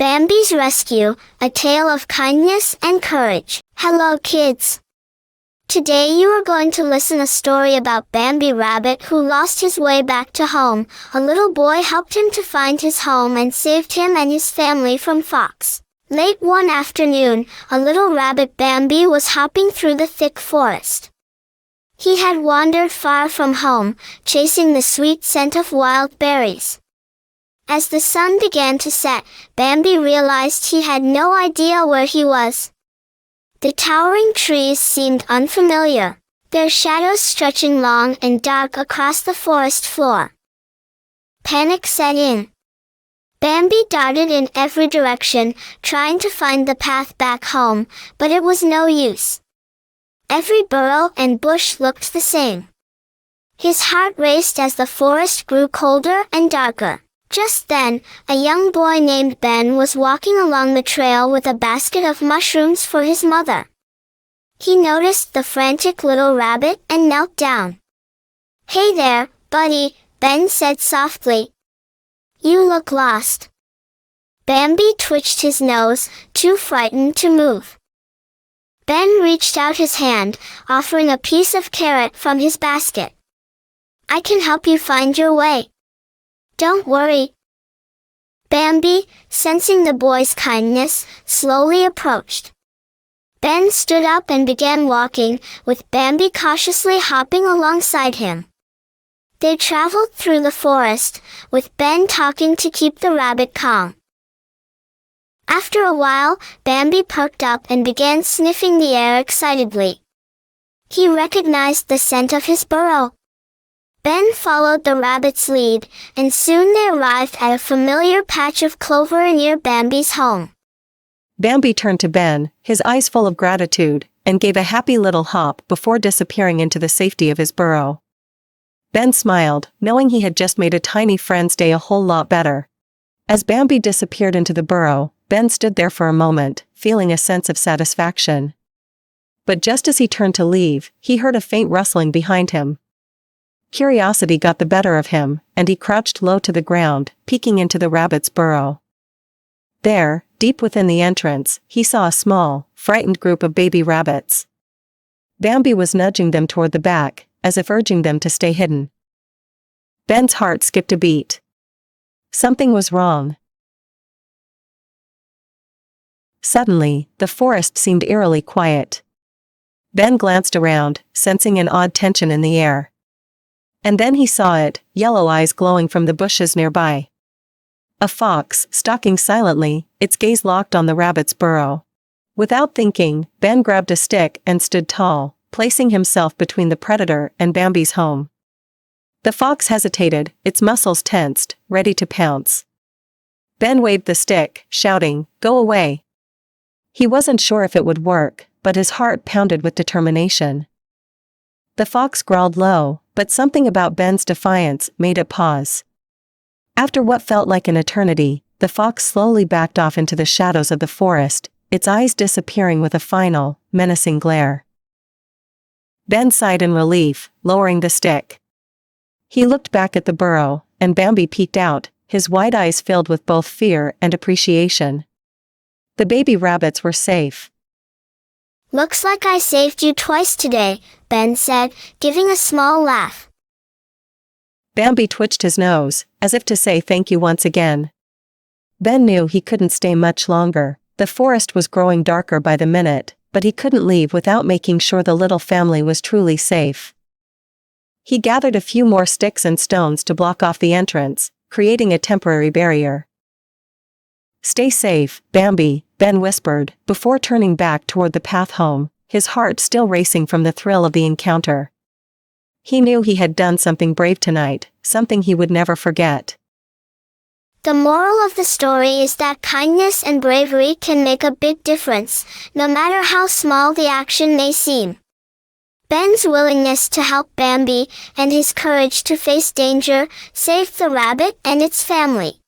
Bambi's Rescue, a tale of kindness and courage. Hello kids! Today you are going to listen a story about Bambi Rabbit who lost his way back to home. A little boy helped him to find his home and saved him and his family from fox. Late one afternoon, a little rabbit Bambi was hopping through the thick forest. He had wandered far from home, chasing the sweet scent of wild berries. As the sun began to set, Bambi realized he had no idea where he was. The towering trees seemed unfamiliar, their shadows stretching long and dark across the forest floor. Panic set in. Bambi darted in every direction, trying to find the path back home, but it was no use. Every burrow and bush looked the same. His heart raced as the forest grew colder and darker. Just then, a young boy named Ben was walking along the trail with a basket of mushrooms for his mother. He noticed the frantic little rabbit and knelt down. "Hey there, buddy," Ben said softly. "You look lost." Bambi twitched his nose, too frightened to move. Ben reached out his hand, offering a piece of carrot from his basket. "I can help you find your way. Don't worry." Bambi, sensing the boy's kindness, slowly approached. Ben stood up and began walking, with Bambi cautiously hopping alongside him. They traveled through the forest, with Ben talking to keep the rabbit calm. After a while, Bambi perked up and began sniffing the air excitedly. He recognized the scent of his burrow. Ben followed the rabbit's lead, and soon they arrived at a familiar patch of clover near Bambi's home. Bambi turned to Ben, his eyes full of gratitude, and gave a happy little hop before disappearing into the safety of his burrow. Ben smiled, knowing he had just made a tiny friend's day a whole lot better. As Bambi disappeared into the burrow, Ben stood there for a moment, feeling a sense of satisfaction. But just as he turned to leave, he heard a faint rustling behind him. Curiosity got the better of him, and he crouched low to the ground, peeking into the rabbit's burrow. There, deep within the entrance, he saw a small, frightened group of baby rabbits. Bambi was nudging them toward the back, as if urging them to stay hidden. Ben's heart skipped a beat. Something was wrong. Suddenly, the forest seemed eerily quiet. Ben glanced around, sensing an odd tension in the air. And then he saw it, yellow eyes glowing from the bushes nearby. A fox, stalking silently, its gaze locked on the rabbit's burrow. Without thinking, Ben grabbed a stick and stood tall, placing himself between the predator and Bambi's home. The fox hesitated, its muscles tensed, ready to pounce. Ben waved the stick, shouting, "Go away." He wasn't sure if it would work, but his heart pounded with determination. The fox growled low, but something about Ben's defiance made it pause. After what felt like an eternity, the fox slowly backed off into the shadows of the forest, its eyes disappearing with a final, menacing glare. Ben sighed in relief, lowering the stick. He looked back at the burrow, and Bambi peeked out, his wide eyes filled with both fear and appreciation. The baby rabbits were safe. "Looks like I saved you twice today," Ben said, giving a small laugh. Bambi twitched his nose, as if to say thank you once again. Ben knew he couldn't stay much longer. The forest was growing darker by the minute, but he couldn't leave without making sure the little family was truly safe. He gathered a few more sticks and stones to block off the entrance, creating a temporary barrier. "Stay safe, Bambi," Ben whispered, before turning back toward the path home, his heart still racing from the thrill of the encounter. He knew he had done something brave tonight, something he would never forget. The moral of the story is that kindness and bravery can make a big difference, no matter how small the action may seem. Ben's willingness to help Bambi and his courage to face danger saved the rabbit and its family.